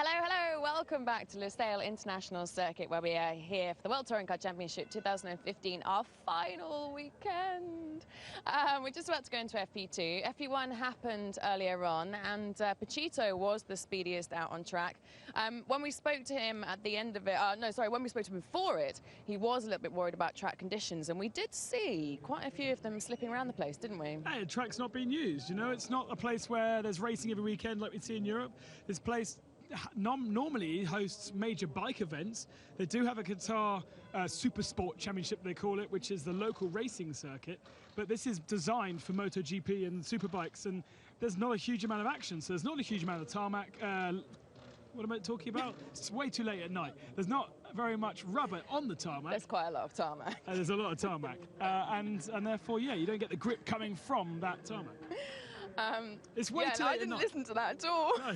Hello, hello. Welcome back to Lusail International Circuit, where we are here for the World Touring Car Championship 2015, our final weekend. We're just about to go into FP2. FP1 happened earlier on, and Pachito was the speediest out on track. When we spoke to him at the end of it, when we spoke to him before it, he was a little bit worried about track conditions, and we did see quite a few of them slipping around the place, didn't we? Hey, the track's not being used, you know. It's not a place where there's racing every weekend like we see in Europe. This place normally hosts major bike events. They do have a Qatar Super Sport Championship, they call it, which is the local racing circuit, but this is designed for MotoGP and superbikes, and there's not a huge amount of action, so there's not a huge amount of tarmac. What am I talking about? It's way too late at night. There's not very much rubber on the tarmac. There's quite a lot of tarmac. There's a lot of tarmac, and therefore, yeah, you don't get the grip coming from that tarmac. It's way too late. I didn't listen to that at all. No.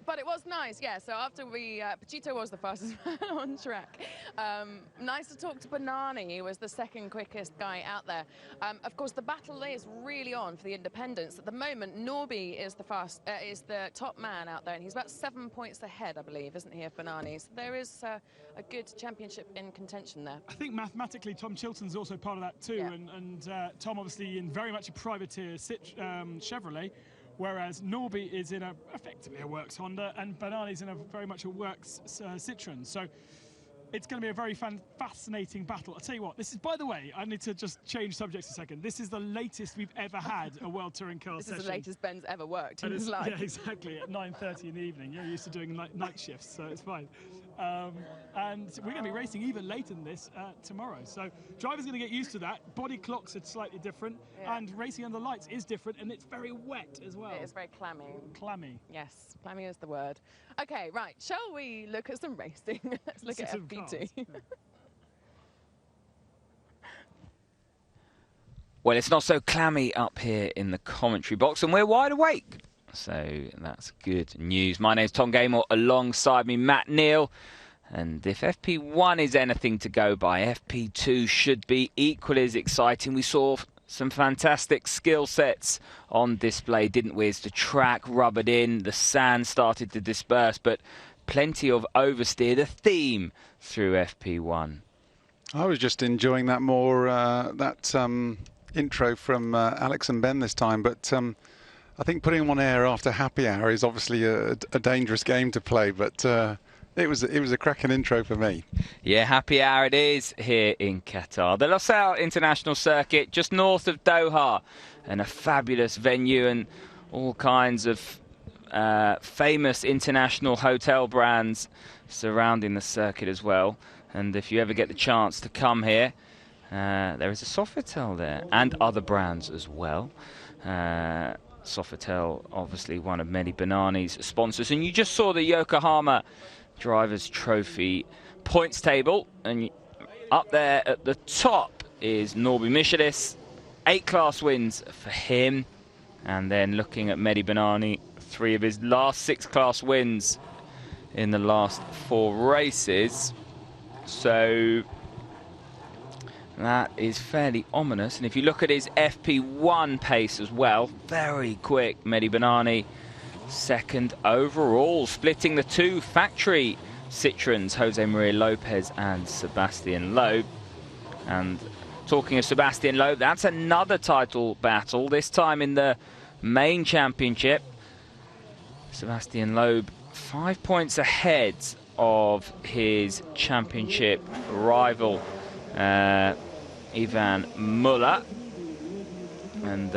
But it was nice, yeah. So after Pachito was the fastest man on track. Nice to talk to Banani. He was the second quickest guy out there. Of course, the battle is really on for the independents. At the moment, Norby is the top man out there, and he's about 7 points ahead, I believe, isn't he, of Banani? So there is a good championship in contention there. I think mathematically, Tom Chilton's also part of that too, yeah. and Tom obviously in very much a privateer Chevrolet, whereas Norby is in effectively a works Honda, and Banani's in a very much a works Citroen. So it's going to be a very fascinating battle. I'll tell you what, this is, by the way, I need to just change subjects a second. This is the latest we've ever had a World Touring Car session. This is the latest Ben's ever worked in his life. Yeah, exactly, at 9:30 in the evening. You're used to doing night shifts, so it's fine. And we're going to be racing even later than this tomorrow. So drivers are going to get used to that. Body clocks are slightly different, yeah. And racing under lights is different, and it's very wet as well. It is very clammy. Clammy. Yes, clammy is the word. Okay, right, shall we look at some racing? Let's look at FP2. Well, it's not so clammy up here in the commentary box, and we're wide awake. So that's good news. My name's Tom Gaymor, alongside me Matt Neal. And if FP1 is anything to go by, FP2 should be equally as exciting. We saw some fantastic skill sets on display, didn't we? As the track rubbered in, the sand started to disperse, but plenty of oversteer, the theme through FP1. I was just enjoying that more, intro from Alex and Ben this time, but I think putting them on air after happy hour is obviously a dangerous game to play, but it was a cracking intro for me. Yeah, happy hour it is here in Qatar. The Lusail International Circuit, just north of Doha, and a fabulous venue, and all kinds of famous international hotel brands surrounding the circuit as well. And if you ever get the chance to come here, there is a Sofitel there, and other brands as well. Sofitel, obviously one of many Banani's sponsors. And you just saw the Yokohama Drivers' Trophy points table, and up there at the top is Norby Michelis, 8 class wins for him. And then looking at Mehdi Banani, 3 of his last 6 class wins in the last 4 races. So that is fairly ominous. And if you look at his FP1 pace as well, very quick. Mehdi Banani, 2nd overall, splitting the 2 factory Citroens, Jose Maria Lopez and Sebastian Loeb. And talking of Sebastian Loeb, that's another title battle, this time in the main championship. Sebastian Loeb 5 points ahead of his championship rival Ivan Muller, and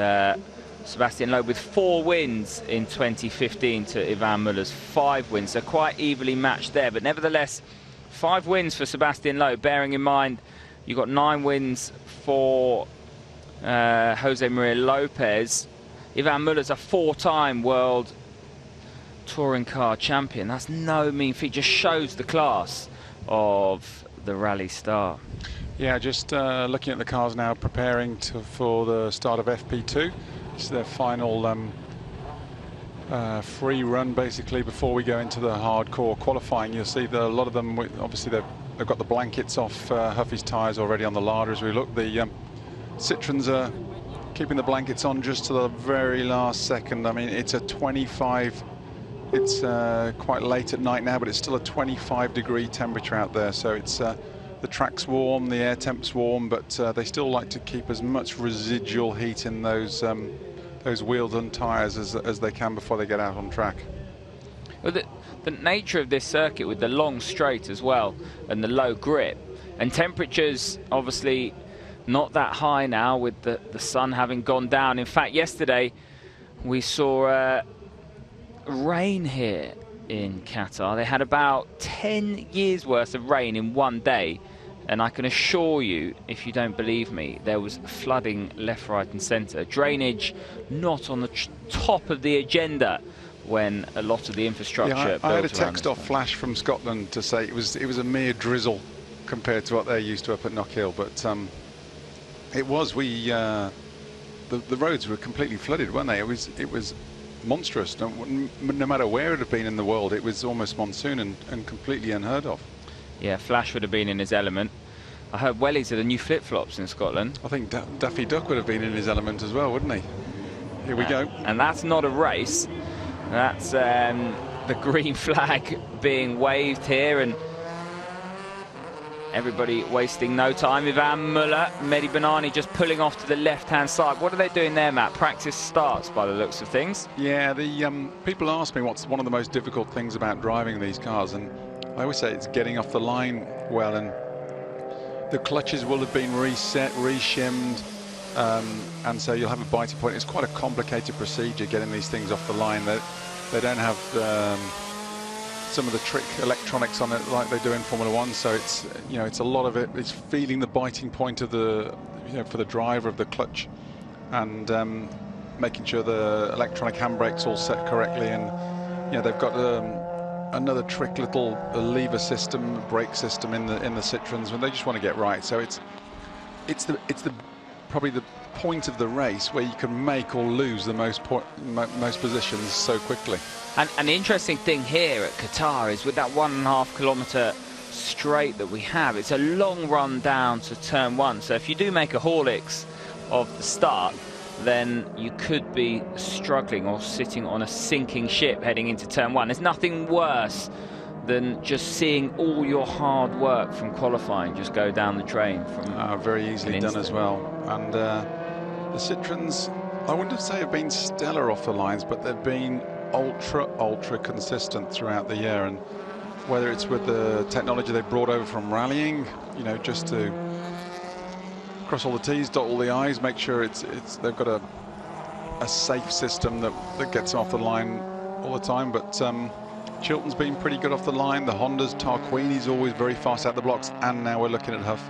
Sebastian Loeb with 4 wins in 2015 to Ivan Muller's 5 wins, so quite evenly matched there. But nevertheless, 5 wins for Sebastian Loeb, bearing in mind you've got 9 wins for Jose Maria Lopez. Ivan Muller's a 4-time world touring car champion. That's no mean feat, just shows the class of the rally star. Yeah, just looking at the cars now, preparing for the start of FP2. It's their final free run, basically, before we go into the hardcore qualifying. You'll see that a lot of them, obviously, they've got the blankets off Huffy's tyres already on the larder as we look. The Citroens are keeping the blankets on just to the very last second. I mean, it's a 25 It's quite late at night now, but it's still a 25-degree temperature out there. So it's the track's warm, the air temp's warm, but they still like to keep as much residual heat in those wheels and tyres as they can before they get out on track. Well, the nature of this circuit with the long straight as well and the low grip and temperatures obviously not that high now with the sun having gone down. In fact, yesterday we saw rain here in Qatar. They had about 10 years worth of rain in one day, and I can assure you, if you don't believe me, there was flooding left, right and centre. Drainage not on the top of the agenda when a lot of the infrastructure Yeah, I had a built around text off Flash from Scotland to say it was a mere drizzle compared to what they're used to up at Knockhill, but it was. The roads were completely flooded, weren't they? It was monstrous. No matter where it had been in the world, it was almost monsoon and completely unheard of. Yeah, Flash would have been in his element. I heard wellies are the new flip-flops in Scotland. I think Daffy Duck would have been in his element as well, wouldn't he? Here we go. And that's not a race. That's the green flag being waved here, and everybody wasting no time. Ivan Muller, Mehdi Banani just pulling off to the left-hand side. What are they doing there, Matt? Practice starts by the looks of things. Yeah, the people ask me what's one of the most difficult things about driving these cars, and I always say it's getting off the line well, and the clutches will have been reset, reshimmed, and so you'll have a biting point. It's quite a complicated procedure getting these things off the line. They don't have some of the trick electronics on it like they do in Formula One, so it's it's a lot of it. It's feeling the biting point of the for the driver of the clutch, and making sure the electronic handbrake's all set correctly, and they've got another trick little lever system, brake system in the Citroens when they just want to get right. So it's probably the point of the race where you can make or lose the most positions so quickly. And the interesting thing here at Qatar is with that 1.5 kilometre straight that we have, it's a long run down to turn one. So if you do make a Horlicks of the start, then you could be struggling or sitting on a sinking ship heading into turn one. There's nothing worse than just seeing all your hard work from qualifying just go down the drain. Very easily done as well. And the Citroens, I wouldn't say have been stellar off the lines, but they've been ultra consistent throughout the year. And whether it's with the technology they brought over from rallying, just to cross all the T's, dot all the I's, make sure they've got a safe system that gets them off the line all the time. But Chilton's been pretty good off the line. The Hondas, Tarquini's always very fast out the blocks, and now we're looking at Huff.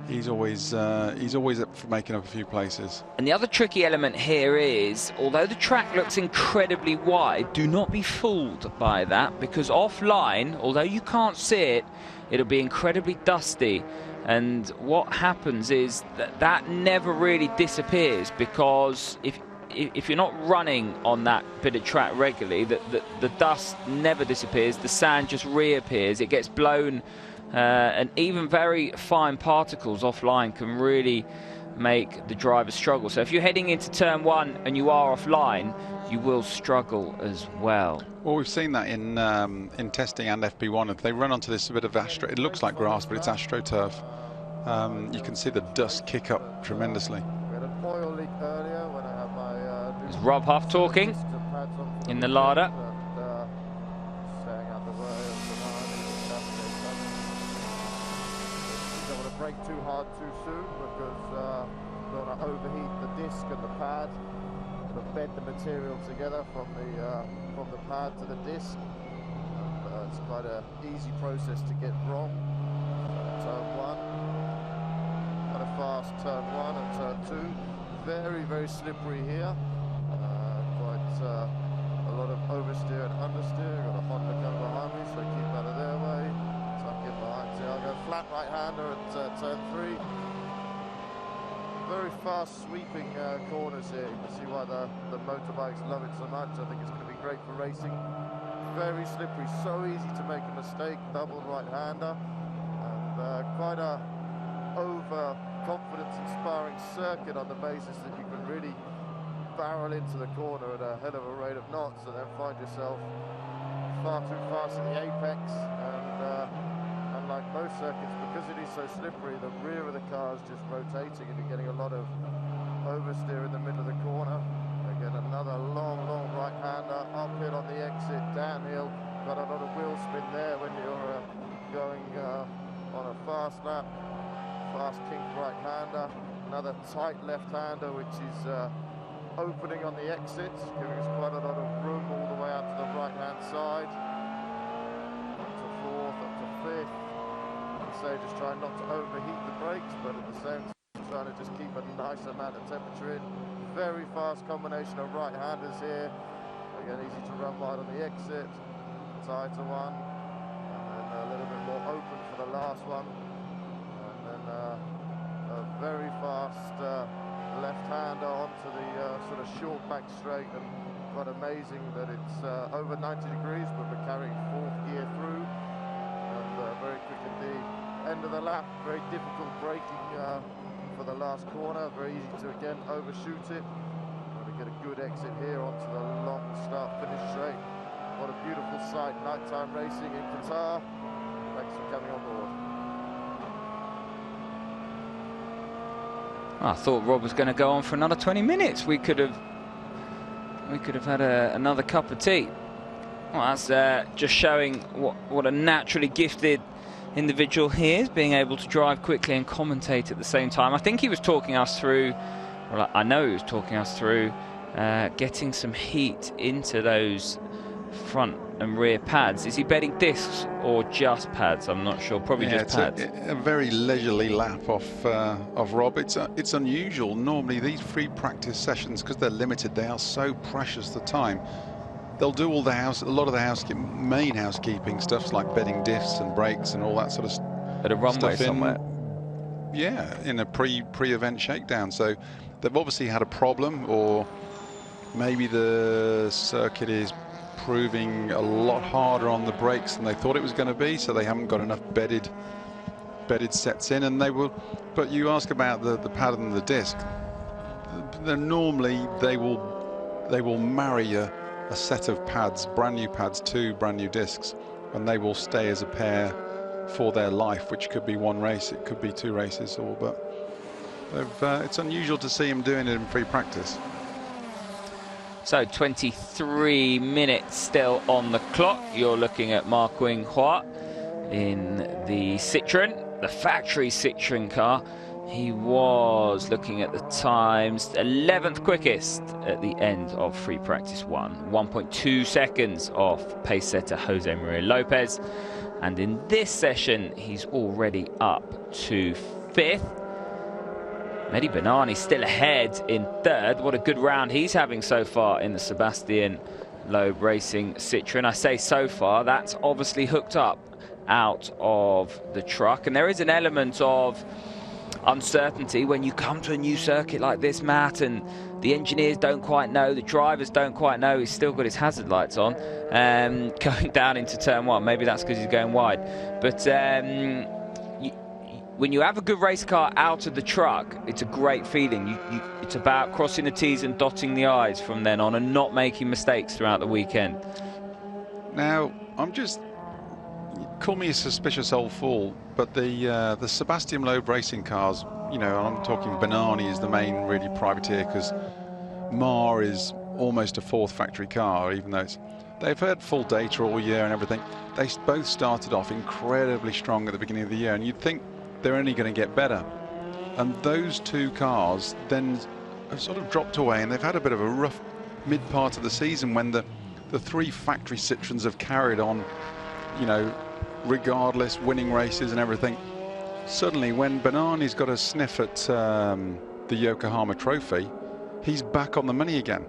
He's always up for making up a few places. And the other tricky element here is, although the track looks incredibly wide, do not be fooled by that, because offline, although you can't see it, it'll be incredibly dusty. And what happens is that never really disappears, because if you're not running on that bit of track regularly, the dust never disappears, the sand just reappears, it gets blown, and even very fine particles offline can really make the driver struggle. So if you're heading into turn one and you are offline, you will struggle as well. Well, we've seen that in testing and FP1. If they run onto this bit of it looks like grass, but it's AstroTurf. You can see the dust kick up tremendously. There's Rob Huff talking in the larder. Don't want to brake too hard too soon, because don't want to overheat the disc and the pad. To bed the material together from the pad to the disc. It's quite an easy process to get wrong. Turn one, quite a fast turn one, and turn two. Very slippery here. Quite a lot of oversteer and understeer. Got a Honda coming behind me, so keep out of their way. So I get behind Tiago. Flat right-hander at turn three. Very fast sweeping corners here. You can see why the motorbikes love it so much. I think it's going to be great for racing. Very slippery, so easy to make a mistake. Double right-hander, and quite a over-confidence inspiring circuit on the basis that you can really barrel into the corner at a hell of a rate of knots, and then find yourself far too fast at the apex, and unlike most circuits, because it is so slippery, the rear of the car is just rotating and you're getting a lot of oversteer in the middle of the corner. Again, another long right-hander, uphill on the exit, downhill, got a lot of wheel spin there when you're going on a fast lap. Fast kink right-hander, another tight left-hander which is opening on the exit, giving us quite a lot of room all the way out to the right-hand side. Up to fourth, up to fifth. I'd say just trying not to overheat the brakes, but at the same time trying to just keep a nice amount of temperature in. Very fast combination of right-handers here. Again, easy to run wide on the exit. Tighter one, and then a little bit more open for the last one. And then a very fast left-hander onto the sort of short back straight, and quite amazing that it's over 90 degrees, but we're carrying fourth gear through, and very quick indeed. End of the lap, very difficult braking for the last corner, very easy to again overshoot it. Want to get a good exit here onto the long start-finish straight. What a beautiful sight, nighttime racing in Qatar. Thanks for coming on board. I thought Rob was going to go on for another 20 minutes. We could have had another cup of tea. Well, that's just showing what a naturally gifted individual he is, being able to drive quickly and commentate at the same time. I think he was talking us through, well, I know he was talking us through getting some heat into those front and rear pads. Is he bedding discs or just pads? I'm not sure. Probably just pads. A very leisurely lap of Rob. It's unusual. Normally these free practice sessions, because they're limited, they are so precious the time. They'll do all a lot of the main housekeeping stuff, like bedding diffs and brakes and all that sort of stuff. At a runway somewhere. Yeah, in a pre-event shakedown. So they've obviously had a problem, or maybe the circuit is proving a lot harder on the brakes than they thought it was going to be, so they haven't got enough bedded sets in, and they will. But you ask about the pad and the disc. Normally they will marry a set of pads, brand new pads, to brand new discs, and they will stay as a pair for their life, which could be one race, it could be two races, but it's unusual to see them doing it in free practice. So 23 minutes still on the clock. You're looking at Ma Qinghua in the Citroën, the factory Citroën car. He was looking at the times, 11th quickest at the end of free practice 1. 1.2 seconds off pace setter Jose Maria Lopez. And in this session, he's already up to 5th. Mehdi Banani still ahead in 3rd. What a good round he's having so far in the Sebastian Loeb Racing Citroën. I say so far, that's obviously hooked up out of the truck. And there is an element of uncertainty when you come to a new circuit like this, Matt, and the engineers don't quite know, the drivers don't quite know. He's still got his hazard lights on, going down into turn 1. Maybe that's because he's going wide. But when you have a good race car out of the truck, it's a great feeling. It's about crossing the T's and dotting the I's from then on, and not making mistakes throughout the weekend. Now, call me a suspicious old fool, but the Sebastian Loeb racing cars, you know, I'm talking Banani is the main really privateer, because Mar is almost a 4th factory car, even though they've had full data all year and everything. They both started off incredibly strong at the beginning of the year, and you'd think they're only going to get better. And those two cars then have sort of dropped away, and they've had a bit of a rough mid part of the season when the 3 factory Citroëns have carried on, you know, regardless, winning races and everything. Suddenly, when Banani's got a sniff at the Yokohama Trophy, he's back on the money again.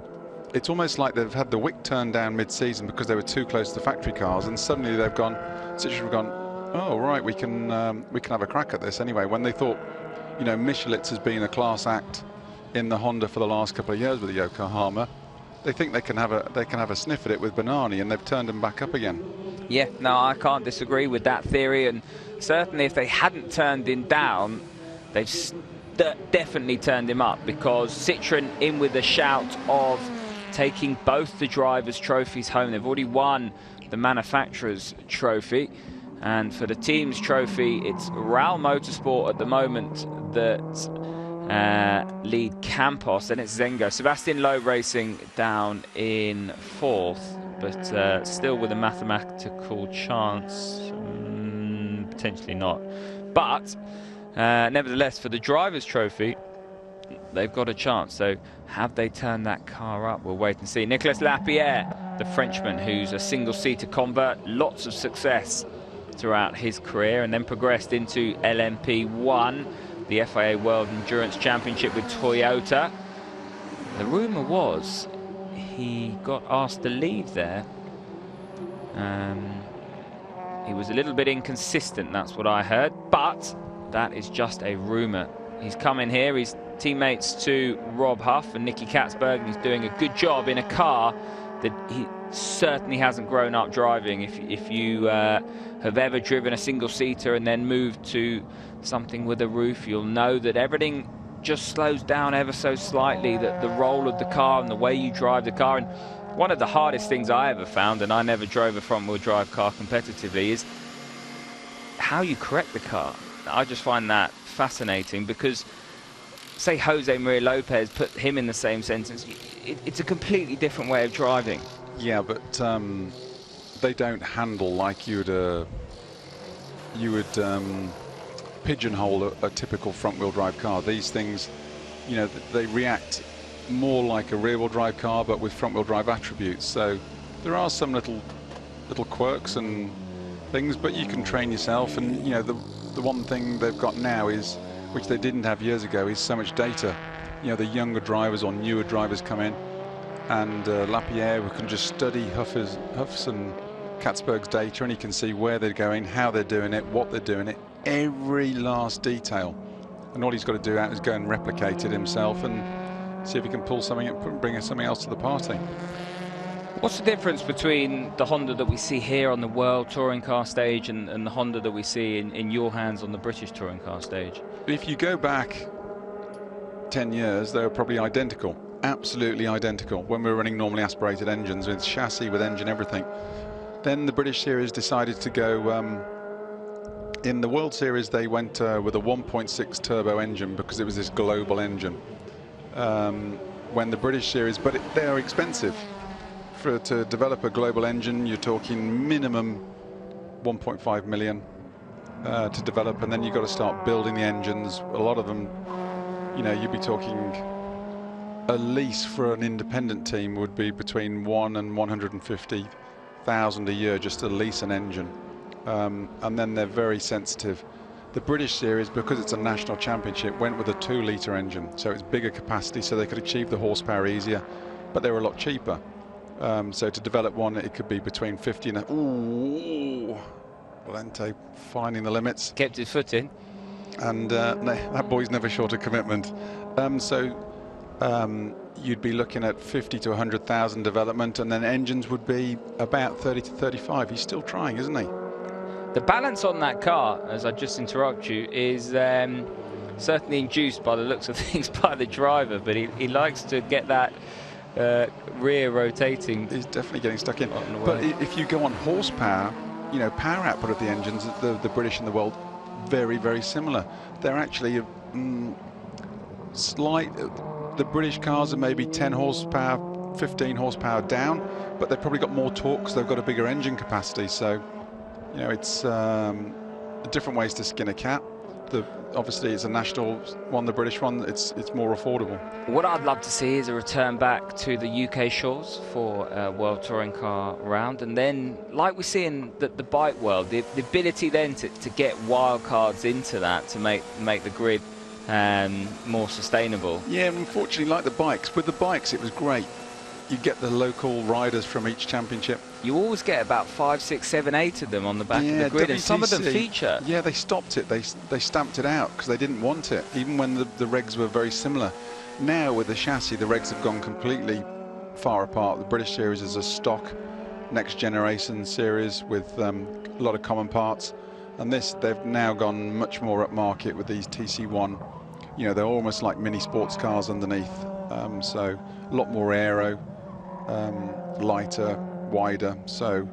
It's almost like they've had the wick turned down mid-season because they were too close to factory cars, and suddenly Citroën have gone, oh right, we can have a crack at this anyway. When they thought, you know, Michelitz has been a class act in the Honda for the last couple of years with the Yokohama, they think they can have a sniff at it with Banani, and they've turned him back up again. Yeah, no, I can't disagree with that theory, and certainly if they hadn't turned him down, they've definitely turned him up, because Citroën in with a shout of taking both the drivers' trophies home. They've already won the manufacturer's trophy. And for the team's trophy, it's Raul Motorsport at the moment that lead Campos, and it's Zengo. Sebastian Loeb Racing down in 4th, but still with a mathematical chance. Potentially not. But nevertheless, for the driver's trophy, they've got a chance. So have they turned that car up? We'll wait and see. Nicolas Lapierre, the Frenchman, who's a single-seater convert, lots of success throughout his career, and then progressed into LMP1, the FIA World Endurance Championship with Toyota. The rumour was he got asked to leave there. He was a little bit inconsistent, that's what I heard, but that is just a rumour. He's come in here, he's teammates to Rob Huff and Nicky Katzberg, and he's doing a good job in a car that he certainly hasn't grown up driving. If you have ever driven a single-seater and then moved to something with a roof, you'll know that everything just slows down ever so slightly, that the roll of the car and the way you drive the car. And one of the hardest things I ever found, and I never drove a front-wheel drive car competitively, is how you correct the car. I just find that fascinating, because say Jose Maria Lopez, put him in the same sentence, it's a completely different way of driving. Yeah, but they don't handle like you would pigeonhole a typical front-wheel drive car. These things, you know, they react more like a rear-wheel drive car, but with front-wheel drive attributes. So there are some little quirks and things, but you can train yourself. And you know, the one thing they've got now is, which they didn't have years ago, is so much data. You know, the younger drivers or newer drivers come in, and Lapierre can just study Huff's and Katzberg's data, and he can see where they're going, how they're doing it, what they're doing it, every last detail. And all he's got to do is go and replicate it himself and see if he can pull something and bring something else to the party. What's the difference between the Honda that we see here on the World Touring Car stage and the Honda that we see in your hands on the British Touring Car stage? If you go back 10 years, they were probably identical, absolutely identical, when we were running normally aspirated engines with chassis, with engine, everything. Then the British Series decided to go, in the World Series they went with a 1.6 turbo engine because it was this global engine. When the British Series, but they are expensive. To develop a global engine, you're talking minimum 1.5 million to develop, and then you've got to start building the engines. A lot of them, you know, you'd be talking a lease for an independent team would be between 1 and 150,000 a year just to lease an engine. And then they're very sensitive. The British Series, because it's a national championship, went with a 2-litre engine, so it's bigger capacity, so they could achieve the horsepower easier, but they were a lot cheaper. So to develop one, it could be between 50 and... Ooh, Valente finding the limits. Kept his foot in. And that boy's never short of commitment. You'd be looking at 50 to 100,000 development, and then engines would be about 30 to 35. He's still trying, isn't he? The balance on that car, as I just interrupt you, is certainly induced by the looks of things by the driver, but he likes to get that rear rotating. He's definitely getting stuck in. But if you go on horsepower, you know, power output of the engines, the British and the world, very, very similar. They're actually slight. The British cars are maybe 10 horsepower, 15 horsepower down, but they've probably got more torque because they've got a bigger engine capacity. So, you know, it's different ways to skin a cat. Obviously, it's a national one, the British one, it's more affordable. What I'd love to see is a return back to the UK shores for a World Touring Car round, and then, like we see in the bike world, the ability then to get wildcards into that to make the grid more sustainable. Yeah, unfortunately, like the bikes. With the bikes, it was great. You get the local riders from each championship. You always get about 5, 6, 7, 8 of them on the back of the grid, WTCC, and some of them feature. Yeah, they stopped it. They stamped it out because they didn't want it, even when the regs were very similar. Now with the chassis, the regs have gone completely far apart. The British Series is a stock next generation series with a lot of common parts, and they've now gone much more upmarket with these TC1. You know, they're almost like mini sports cars underneath, so a lot more aero. Lighter, wider, so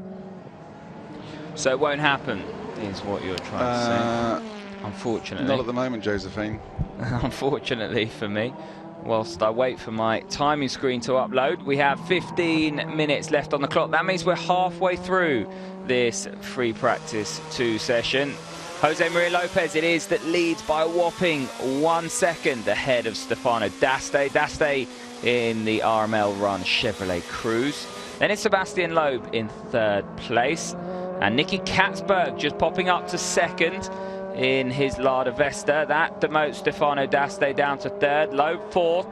So it won't happen, is what you're trying to say. Unfortunately. Not at the moment, Josephine. Unfortunately for me. Whilst I wait for my timing screen to upload, we have 15 minutes left on the clock. That means we're halfway through this free practice 2 session. Jose Maria Lopez it is that leads by a whopping 1 second ahead of Stefano D'Aste. D'Aste in the RML Run Chevrolet Cruze. Then it's Sebastian Loeb in 3rd place. And Nicky Katzberg just popping up to 2nd in his Lada Vesta. That demotes Stefano D'Aste down to 3rd. Loeb 4th.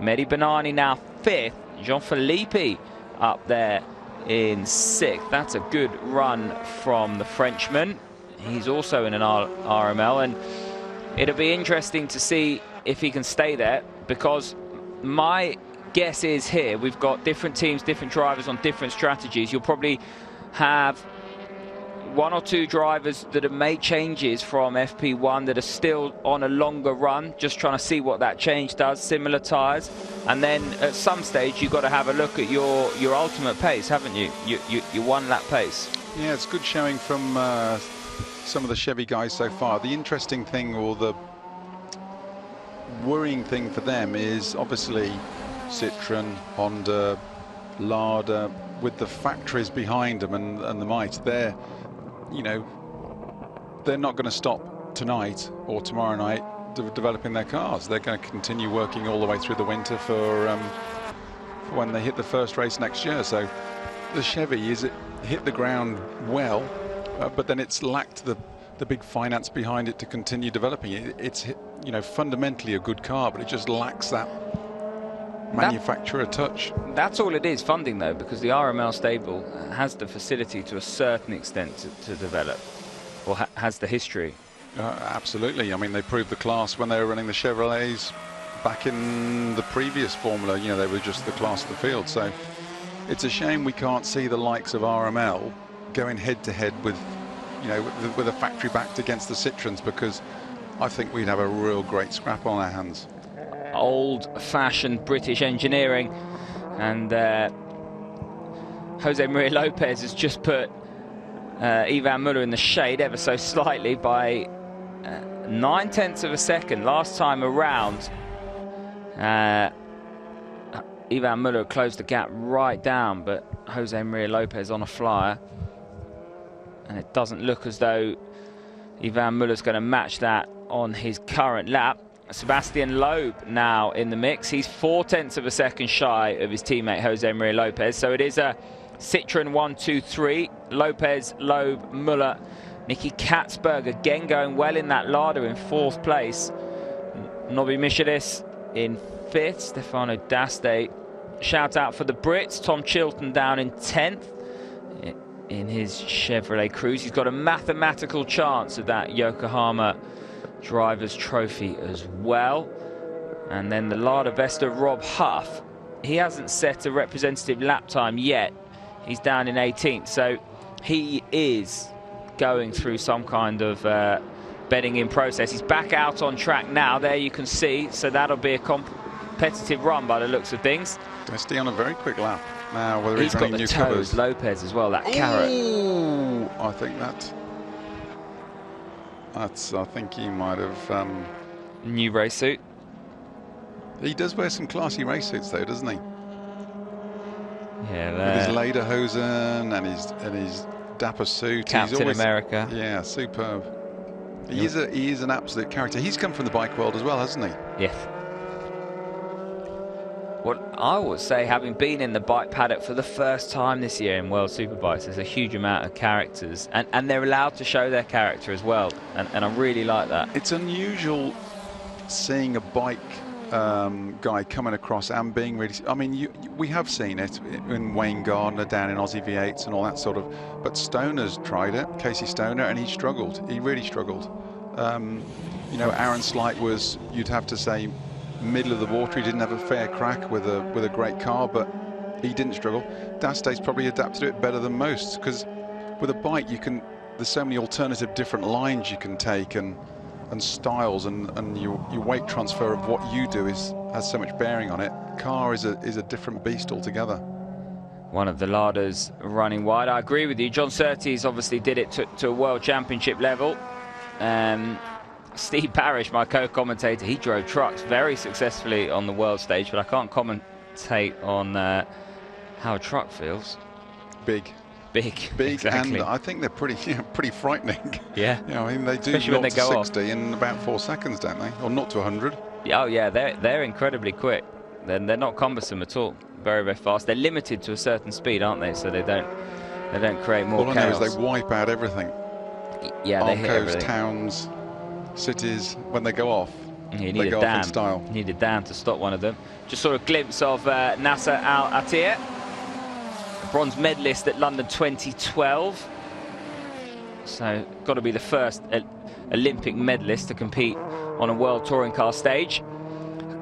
Mehdi Banani now 5th. Jean-Philippe up there in 6th. That's a good run from the Frenchman. He's also in an RML, and it'll be interesting to see if he can stay there, because my guess is here we've got different teams, different drivers on different strategies. You'll probably have 1 or 2 drivers that have made changes from FP1 that are still on a longer run, just trying to see what that change does, similar tyres. And then at some stage you've got to have a look at your ultimate pace, haven't you? Your 1 lap pace. Yeah, it's good showing from some of the Chevy guys so far. The interesting thing, or the worrying thing for them, is obviously Citroën, Honda, Lada, with the factories behind them and the might. They're not going to stop tonight or tomorrow night developing their cars. They're going to continue working all the way through the winter for when they hit the first race next year. So the Chevy hit the ground well, but then it's lacked the big finance behind it to continue developing it. It's fundamentally a good car, but it just lacks that manufacturer touch. That's all it is, funding though, because the RML stable has the facility to a certain extent to develop, or has the history. Absolutely. I mean, they proved the class when they were running the Chevrolets back in the previous Formula. They were just the class of the field. So it's a shame we can't see the likes of RML going head to head with with a factory backed against the Citroëns, because I think we'd have a real great scrap on our hands. Old-fashioned British engineering, and Jose Maria Lopez has just put Ivan Muller in the shade ever so slightly by 9/10 of a second. Last time around, Ivan Muller closed the gap right down, but Jose Maria Lopez on a flyer, and it doesn't look as though Ivan Muller's going to match that on his current lap. Sebastian Loeb now in the mix. He's 4/10 of a second shy of his teammate Jose Maria Lopez. So it is a Citroën 1, 2, 3. Lopez, Loeb, Muller, Nicky Katzberg again going well in that Lada in 4th place. Nobby Michelis in 5th. Stefano D'Aste. Shout out for the Brits. Tom Chilton down in 10th in his Chevrolet Cruze. He's got a mathematical chance of that Yokohama Drivers' Trophy as well. And then the Lada Vesta Rob Huff, he hasn't set a representative lap time yet. He's down in 18th, so he is going through some kind of bedding in process. He's back out on track now, there you can see, so that'll be a competitive run by the looks of things. Dusty on a very quick lap now, whether he's got running the new toes, covers. Lopez as well, that carrot. Ooh, I think he might have... New race suit. He does wear some classy race suits though, doesn't he? Yeah, with his lederhosen and his dapper suit. Captain He's always, America. Yeah, superb. He is an absolute character. He's come from the bike world as well, hasn't he? Yes. Well, I would say, having been in the bike paddock for the first time this year in World Superbikes, there's a huge amount of characters, and they're allowed to show their character as well, and I really like that. It's unusual seeing a bike guy coming across and being really... I mean, we have seen it in Wayne Gardner down in Aussie V8s and all that sort of... But Stoner's tried it, Casey Stoner, and he struggled. He really struggled. Aaron Slight was, you'd have to say, middle of the water. He didn't have a fair crack with a great car, but he didn't struggle. D'Aste's probably adapted to it better than most, because with a bike there's so many alternative different lines you can take and styles, and your weight transfer of what you do has so much bearing on it. Car is a different beast altogether. one of the larders running wide. I agree with you. John Surtees obviously did it to a World Championship level. Steve Parrish, my co-commentator, he drove trucks very successfully on the world stage, but I can't commentate on how a truck feels. Big, exactly. And I think they're pretty frightening. Yeah. You know, I mean, they do 0 to 60 in about 4 seconds, don't they? Or 0 to 100. Oh yeah, they're incredibly quick. They're not cumbersome at all. Very, very fast. They're limited to a certain speed, aren't they? So they don't create more chaos. All I know is they wipe out everything. Yeah, they hit everything. Towns, cities, when they go off. You they go off in style. You need a dam to stop one of them. Just saw a glimpse of Nasser Al Attiyah, a bronze medalist at London 2012. So got to be the first Olympic medalist to compete on a world touring car stage.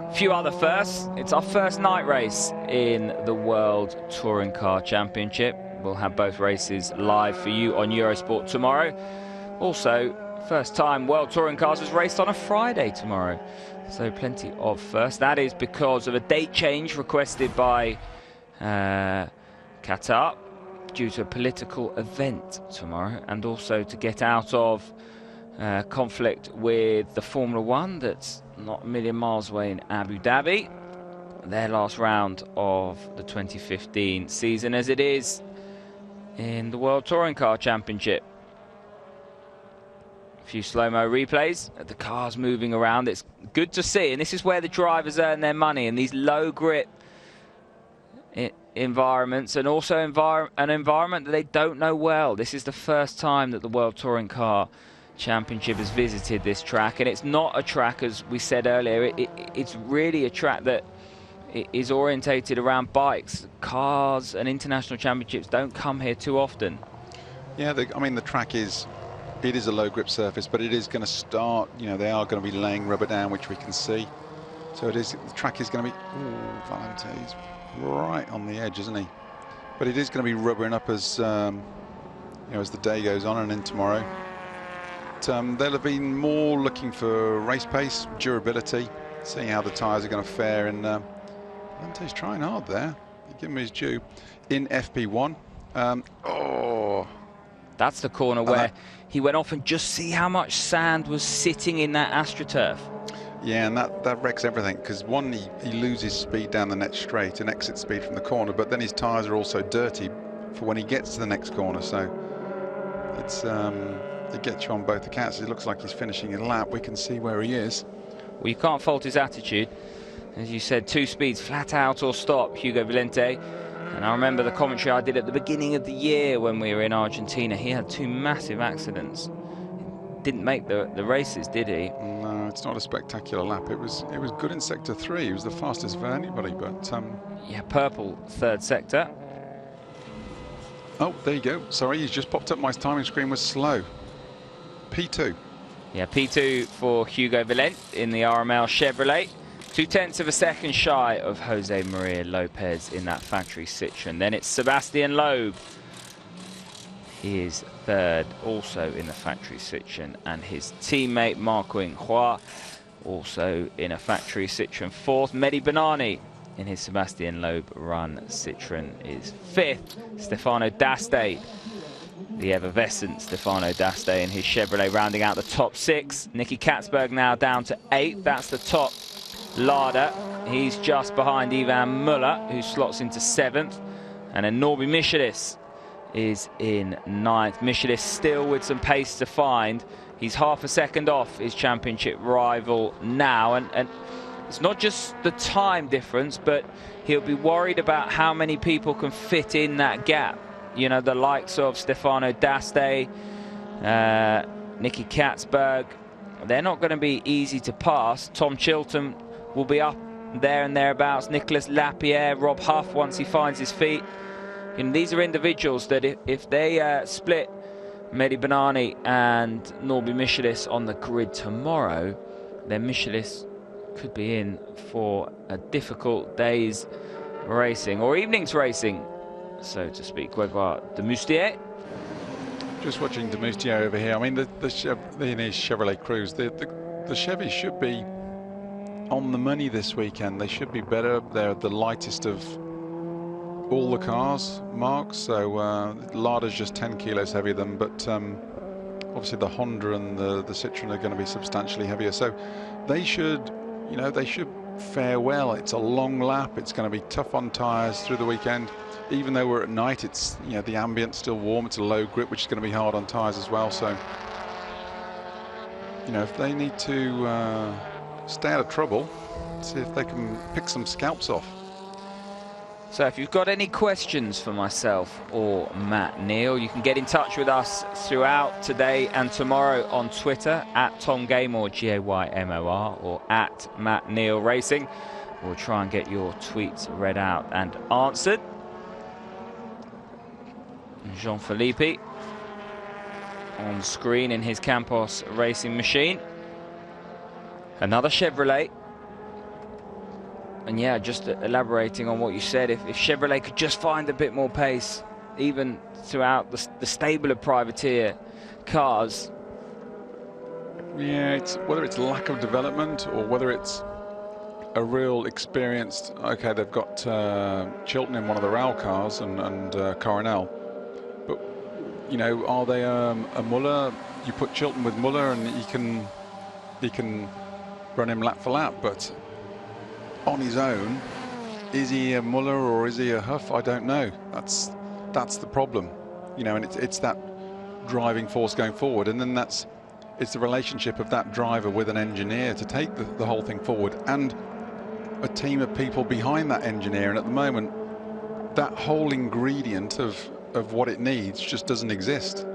A few other firsts. It's our first night race in the World Touring Car Championship. We'll have both races live for you on Eurosport tomorrow. Also, first time World Touring Cars was raced on a Friday tomorrow. So plenty of firsts. That is because of a date change requested by Qatar due to a political event tomorrow, and also to get out of conflict with the Formula One that's not a million miles away in Abu Dhabi. Their last round of the 2015 season, as it is in the World Touring Car Championship. A few slow-mo replays of the cars moving around. It's good to see, and this is where the drivers earn their money, in these low-grip environments, and also an environment that they don't know well. This is the first time that the World Touring Car Championship has visited this track, and it's not a track, as we said earlier, it's really a track that is orientated around bikes. Cars and international championships don't come here too often. Yeah, I mean, the track is a low grip surface, but it is going to start, you know, they are going to be laying rubber down, which we can see. So the track is going to be, Valente's right on the edge, isn't he? But it is going to be rubbering up as you know, as the day goes on and in tomorrow. But, they'll have been more looking for race pace, durability, seeing how the tyres are going to fare. And Valente's trying hard there. Give him his due. In FP1. That's the corner where he went off, and just see how much sand was sitting in that AstroTurf. Yeah, and that wrecks everything, because one, he loses speed down the next straight and exit speed from the corner, but then his tyres are also dirty for when he gets to the next corner. So it's it gets you on both accounts. It looks like he's finishing a lap. We can see where he is. Well, you can't fault his attitude. As you said, 2 speeds, flat out or stop, Hugo Valente. And I remember the commentary I did at the beginning of the year when we were in Argentina. He had 2 massive accidents. Didn't make the races, did he? No, it's not a spectacular lap. It was good in sector 3. He was the fastest for anybody, but yeah, purple 3rd sector. Oh, there you go. Sorry, he's just popped up. My timing screen was slow. P2. Yeah, P2 for Hugo Valente in the RML Chevrolet. 0.2 of a second shy of Jose Maria Lopez in that factory Citroen. Then it's Sebastian Loeb. He is 3rd, also in the factory Citroen, and his teammate Marquin Hua, also in a factory Citroen, 4th. Mehdi Banani in his Sebastian Loeb run Citroen is 5th. Stefano D'Aste, the effervescent Stefano D'Aste in his Chevrolet, rounding out the top 6. Nicky Katzberg now down to 8th. That's the top larder. He's just behind Ivan Muller, who slots into 7th. And then Norby Michelis is in 9th. Michelis still with some pace to find. He's half a second off his championship rival now. And it's not just the time difference, but he'll be worried about how many people can fit in that gap. You know, the likes of Stefano D'Aste, Nicky Katzberg, they're not going to be easy to pass. Tom Chilton will be up there and thereabouts. Nicolas Lapierre, Rob Huff once he finds his feet. And these are individuals that if they split Mehdi Banani and Norby Michelis on the grid tomorrow, then Michelis could be in for a difficult day's racing, or evening's racing, so to speak. Gregoire de Moustier. Just watching de Moustier over here. I mean, in his Chevrolet Cruze, the Chevys should be on the money this weekend. They should be better. They're the lightest of all the cars, Mark. So Lada's just 10 kilos heavier than, but obviously the Honda and the Citroen are going to be substantially heavier. So they should, you know, they should fare well. It's a long lap. It's going to be tough on tyres through the weekend. Even though we're at night, it's, you know, the ambient's still warm. It's a low grip, which is going to be hard on tyres as well. So, you know, if they need to stay out of trouble, see if they can pick some scalps off. So if you've got any questions for myself or Matt Neal, you can get in touch with us throughout today and tomorrow on Twitter at Tom Gaymor, Gaymor, or at Matt Neal Racing. We'll try and get your tweets read out and answered. Jean-Philippe on screen in his Campos racing machine. Another Chevrolet. And yeah, just elaborating on what you said, if Chevrolet could just find a bit more pace, even throughout the stable of privateer cars. Yeah, it's whether it's lack of development or whether it's a real experienced. Okay, they've got Chilton in one of the RAL cars and Coronel, but you know, are they a Muller? You put Chilton with Muller and he can run him lap for lap, but on his own, is he a Muller or is he a Huff? I don't know. That's the problem, you know. And it's that driving force going forward, and then it's the relationship of that driver with an engineer to take the whole thing forward, and a team of people behind that engineer. And at the moment, that whole ingredient of what it needs just doesn't exist.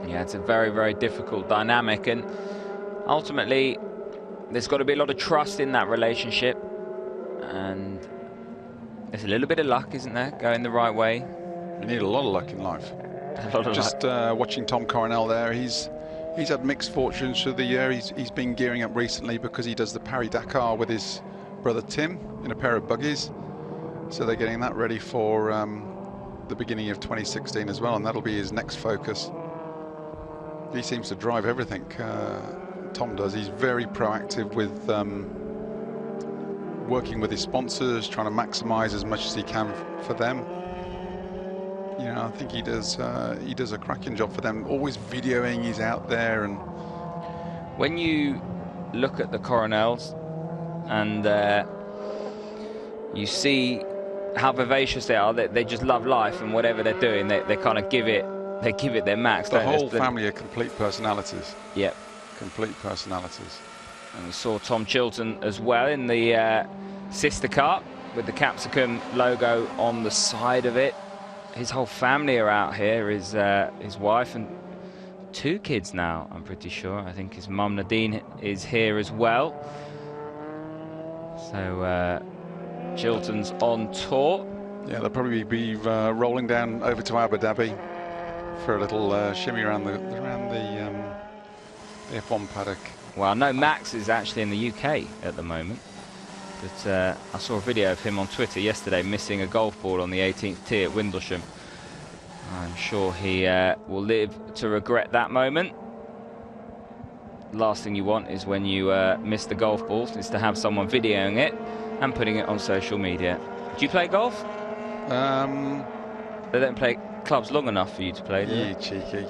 Yeah, it's a very, very difficult dynamic, and ultimately there's got to be a lot of trust in that relationship, and there's a little bit of luck, isn't there, going the right way? You need a lot of luck in life. A lot of just luck. Watching Tom Coronel there, he's had mixed fortunes through the year. He's been gearing up recently because he does the Paris-Dakar with his brother Tim in a pair of buggies, so they're getting that ready for the beginning of 2016 as well, and that'll be his next focus. He seems to drive everything. Tom does. He's very proactive with working with his sponsors, trying to maximize as much as he can for them. You know, I think he does a cracking job for them. Always videoing, he's out there. And when you look at the Coronels and you see how vivacious they are, they just love life, and whatever they're doing, they kind of give it their max. The whole family are complete personalities. Yep. Complete personalities. And we saw Tom Chilton as well in the sister car with the Capsicum logo on the side of it. His whole family are out here, his wife and 2 kids now, I'm pretty sure. I think his mum Nadine is here as well. So Chilton's on tour. Yeah, they'll probably be rolling down over to Abu Dhabi for a little shimmy around the F1 paddock. Well, I know Max is actually in the UK at the moment, but I saw a video of him on Twitter yesterday missing a golf ball on the 18th tee at Windlesham. I'm sure he will live to regret that moment. Last thing you want is when you miss the golf ball, is to have someone videoing it and putting it on social media. Do you play golf? They don't play clubs long enough for you to play, do they? You cheeky.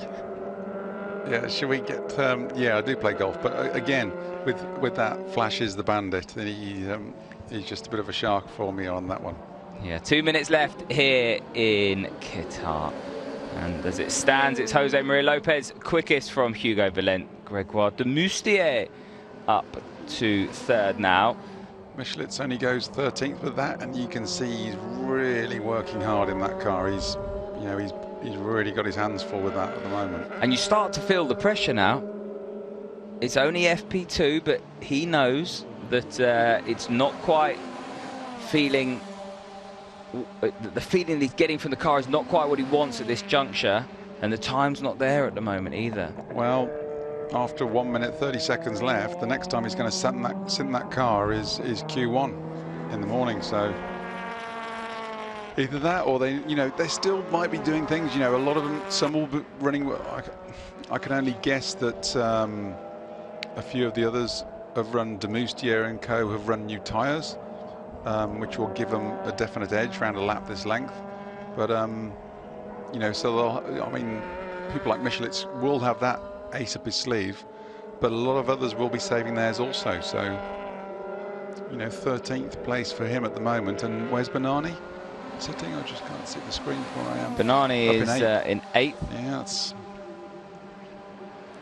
Yeah, should we get... yeah, I do play golf, but again, with that Flash is the bandit, he's just a bit of a shark for me on that one. Yeah, 2 minutes left here in Qatar. And as it stands, it's Jose Maria Lopez, quickest from Hugo Valent. Gregoire de Moustier up to 3rd now. Michelitz only goes 13th with that, and you can see he's really working hard in that car. He's really got his hands full with that at the moment. And you start to feel the pressure now. It's only FP2, but he knows that it's not quite feeling... The feeling he's getting from the car is not quite what he wants at this juncture, and the time's not there at the moment either. Well, after 1 minute 30 seconds left, the next time he's going to sit in that car is Q1 in the morning. So either that, or they still might be doing things. You know, a lot of them, some will be running. I can only guess that a few of the others have run de Moustier and co have run new tyres. which will give them a definite edge around a lap this length. But you know, so I mean, people like Michelitz will have that ace up his sleeve, but a lot of others will be saving theirs also. So, you know, 13th place for him at the moment. And where's Bernani sitting? I just can't see the screen where I am. Bernani is in 8th. Yeah, that's.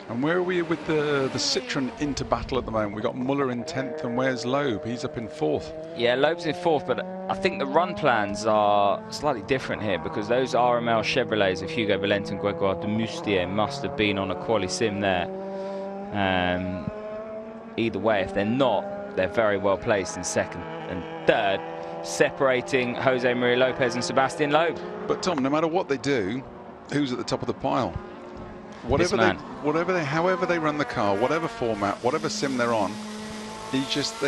And where are we with the Citroen into battle at the moment? We've got Muller in 10th, and where's Loeb? He's up in 4th. Yeah, Loeb's in 4th, but I think the run plans are slightly different here, because those RML Chevrolets of Hugo Valente and Grégoire de Moustier must have been on a quali sim there. Either way, if they're not, they're very well placed in 2nd and 3rd, separating Jose Maria Lopez and Sebastian Loeb. But Tom, no matter what they do, who's at the top of the pile? However they run the car, whatever format, whatever sim they're on, they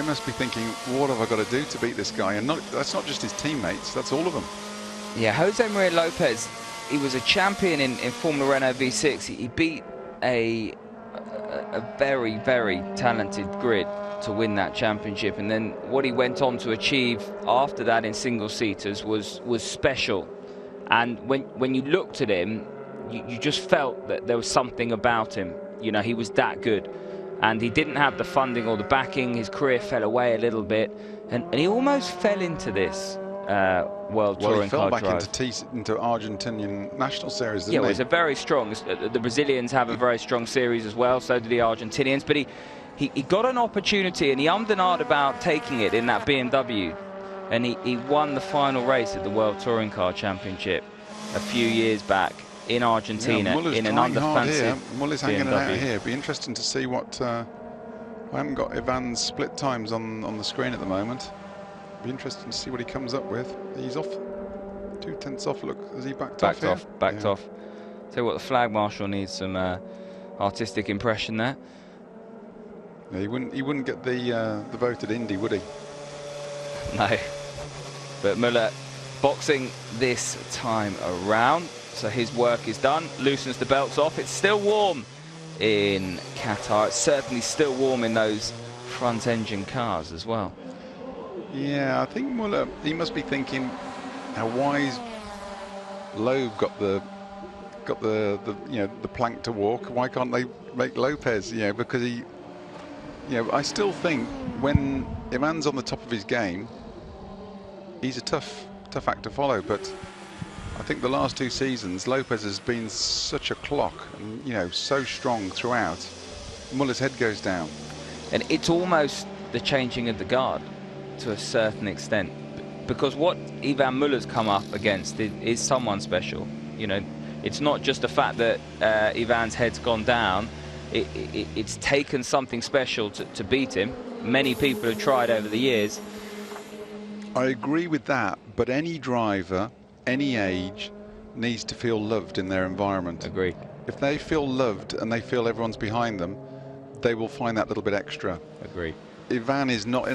must be thinking, what have I got to do to beat this guy? And that's not just his teammates, that's all of them. Yeah, Jose Maria Lopez, he was a champion in Formula Renault V6. He beat a very, very talented grid to win that championship, and then what he went on to achieve after that in single-seaters was special. And when you looked at him, you just felt that there was something about him. You know, he was that good. And he didn't have the funding or the backing. His career fell away a little bit. And he almost fell into this World Touring Car Drive. He fell back into Argentinian National Series, didn't he? Yeah, it was a very strong... The Brazilians have a very strong series as well, so do the Argentinians. But he got an opportunity, and he ummed and ahed about taking it in that BMW. And he won the final race at the World Touring Car Championship a few years back in Argentina, in an under-fancied Muller's hanging it out here. Be interesting to see what... I haven't got Ivan's split times on the screen at the moment. Be interesting to see what he comes up with. He's off. 2/10 off. Look, has he backed off? Backed off. Tell you what, the flag marshal needs some artistic impression there. Yeah, he wouldn't get the voted Indy, would he? No. But Muller boxing this time around. So his work is done, loosens the belts off. It's still warm in Qatar. It's certainly still warm in those front engine cars as well. Yeah, I think Muller, he must be thinking how wise Loeb got the plank to walk. Why can't they make Lopez? You know, because I still think when Ivan's on the top of his game, he's a tough act to follow. But I think the last 2 seasons, Lopez has been such a clock and, you know, so strong throughout. Muller's head goes down. And it's almost the changing of the guard to a certain extent. Because what Ivan Muller's come up against is someone special. You know, it's not just the fact that Ivan's head's gone down. It's taken something special to beat him. Many people have tried over the years. I agree with that, but any driver, any age, needs to feel loved in their environment. Agreed. If they feel loved and they feel everyone's behind them, they will find that little bit extra. Agreed. Ivan is not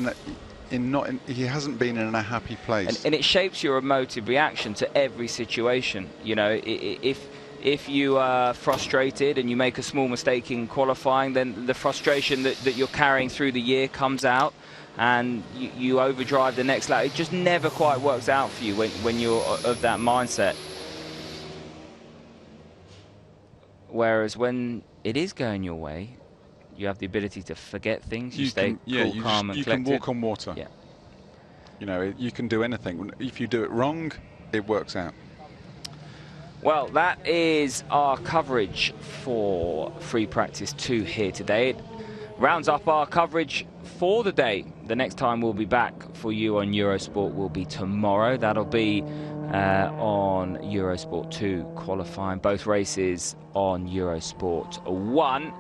he hasn't been in a happy place. And it shapes your emotive reaction to every situation. You know, if you are frustrated and you make a small mistake in qualifying, then the frustration that you're carrying through the year comes out, and you overdrive the next lap. It just never quite works out for you when you're of that mindset. Whereas when it is going your way, you have the ability to forget things. You stay cool, calm, and you collected. can walk on water. Yeah. You know, you can do anything. If you do it wrong, it works out. Well, that is our coverage for Free Practice 2 here today. It rounds up our coverage for the day. The next time we'll be back for you on Eurosport will be tomorrow. That'll be on Eurosport 2 qualifying. Both races on Eurosport 1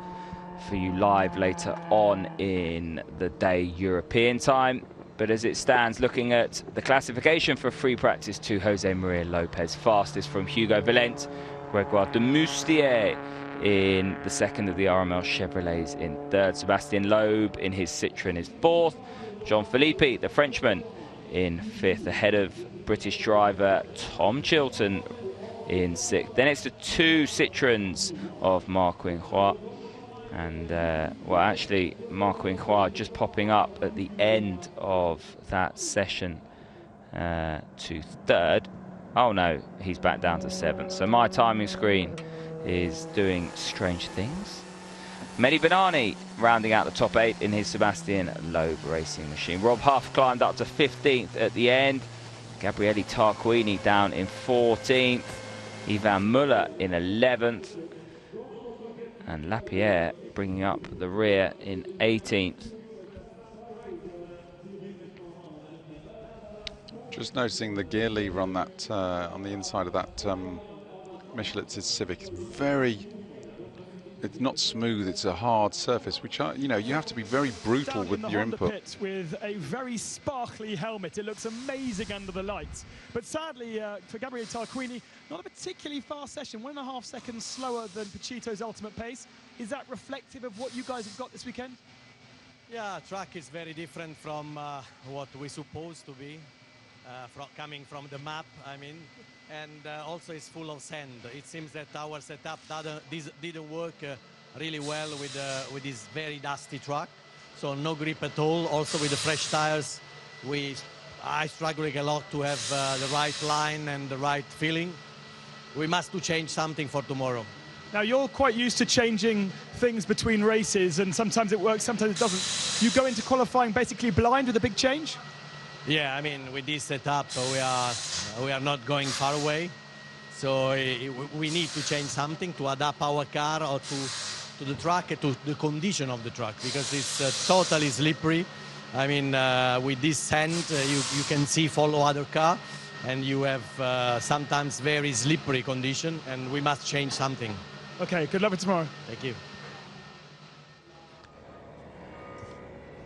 for you live later on in the day European time. But as it stands, looking at the classification for Free Practice 2, Jose Maria Lopez fastest from Hugo Valente, Grégoire de Moustier in the second of the RML Chevrolets in third, Sebastian Loeb in his Citroen is fourth, John Philippe, the Frenchman, in fifth, ahead of British driver Tom Chilton in sixth. Then it's the two Citroens of Marc Winroy, And, well, actually, Marco Inquart just popping up at the end of that session to third. Oh, no, he's back down to 7th. So my timing screen is doing strange things. Mehdi Banani rounding out the top 8 in his Sebastian Loeb racing machine. Rob Huff climbed up to 15th at the end. Gabriele Tarquini down in 14th. Ivan Muller in 11th. And Lapierre bringing up the rear in 18th. Just noticing the gear lever on that on the inside of that Michelin's Civic. It's not smooth. It's a hard surface, which you know, you have to be very brutal with your input. Pit with a very sparkly helmet. It looks amazing under the lights. But sadly, for Gabriele Tarquini, not a particularly fast session. 1.5 seconds slower than Pachito's ultimate pace. Is that reflective of what you guys have got this weekend? Yeah, track is very different from what we supposed to be, coming from the map, I mean. And also it's full of sand. It seems that our setup didn't work really well with this very dusty track. So no grip at all. Also with the fresh tires, I struggling a lot to have the right line and the right feeling. We must to change something for tomorrow. Now you're quite used to changing things between races, and sometimes it works, sometimes it doesn't. You go into qualifying basically blind with a big change? Yeah, I mean, with this setup, we are not going far away. So we need to change something to adapt our car or to the track, to the condition of the track, because it's totally slippery. I mean, with this sand, you can see follow other car, and you have sometimes very slippery condition, and we must change something. Okay, good luck for tomorrow. Thank you.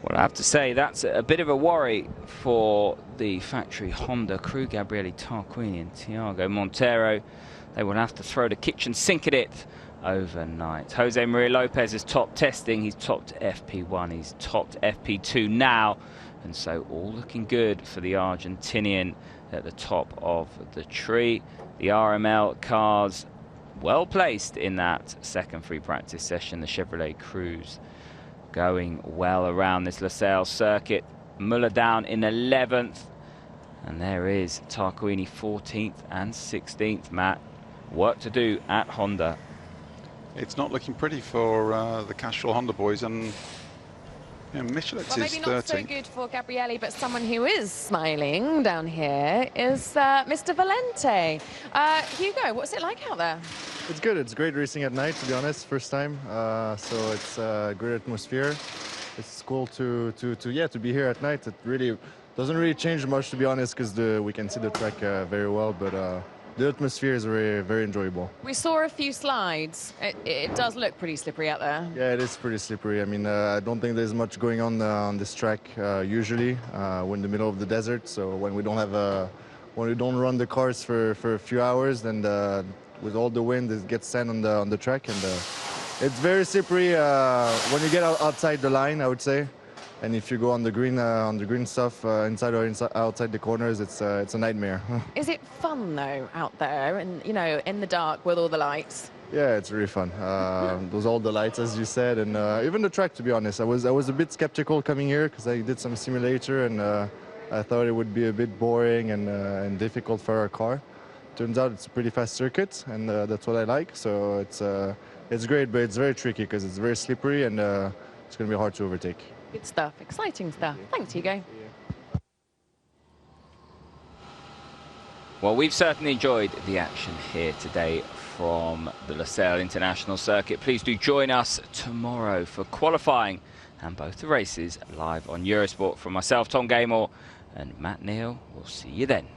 Well, I have to say, that's a bit of a worry for the factory Honda crew. Gabriele Tarquini and Thiago Montero. They will have to throw the kitchen sink at it overnight. Jose Maria Lopez is top testing. He's topped FP1. He's topped FP2 now. And so all looking good for the Argentinian at the top of the tree. The RML cars well placed in that second free practice session. The Chevrolet Cruze going well around this Losail circuit. Muller down in 11th. And there is Tarquini 14th and 16th, Matt. Work to do at Honda. It's not looking pretty for the Castrol Honda boys, and Michelin's well, is 30. Maybe not so good for Gabriele, but someone who is smiling down here is Mr. Valente. Hugo, what's it like out there? It's good. It's great racing at night, to be honest. First time, so it's a great atmosphere. It's cool to be here at night. It really doesn't really change much, to be honest, because we can see the track very well. But the atmosphere is very, very enjoyable. We saw a few slides. It does look pretty slippery out there. Yeah, it is pretty slippery. I mean, I don't think there's much going on this track usually. We're in the middle of the desert, so when we don't run the cars for a few hours, then with all the wind, it gets sand on the track, and it's very slippery when you get outside the line, I would say. And if you go on the green stuff inside or outside the corners, it's a nightmare. Is it fun though out there, and in the dark with all the lights? Yeah, it's really fun. Those all the lights, as you said, and even the track. To be honest, I was a bit skeptical coming here because I did some simulator, and I thought it would be a bit boring and difficult for our car. Turns out it's a pretty fast circuit, and that's what I like. So it's great, but it's very tricky because it's very slippery, and it's going to be hard to overtake. Good stuff, exciting stuff. Thanks, Hugo. Well, we've certainly enjoyed the action here today from the Losail International Circuit. Please do join us tomorrow for qualifying and both the races live on Eurosport. From myself, Tom Gaymor, and Matt Neal, we'll see you then.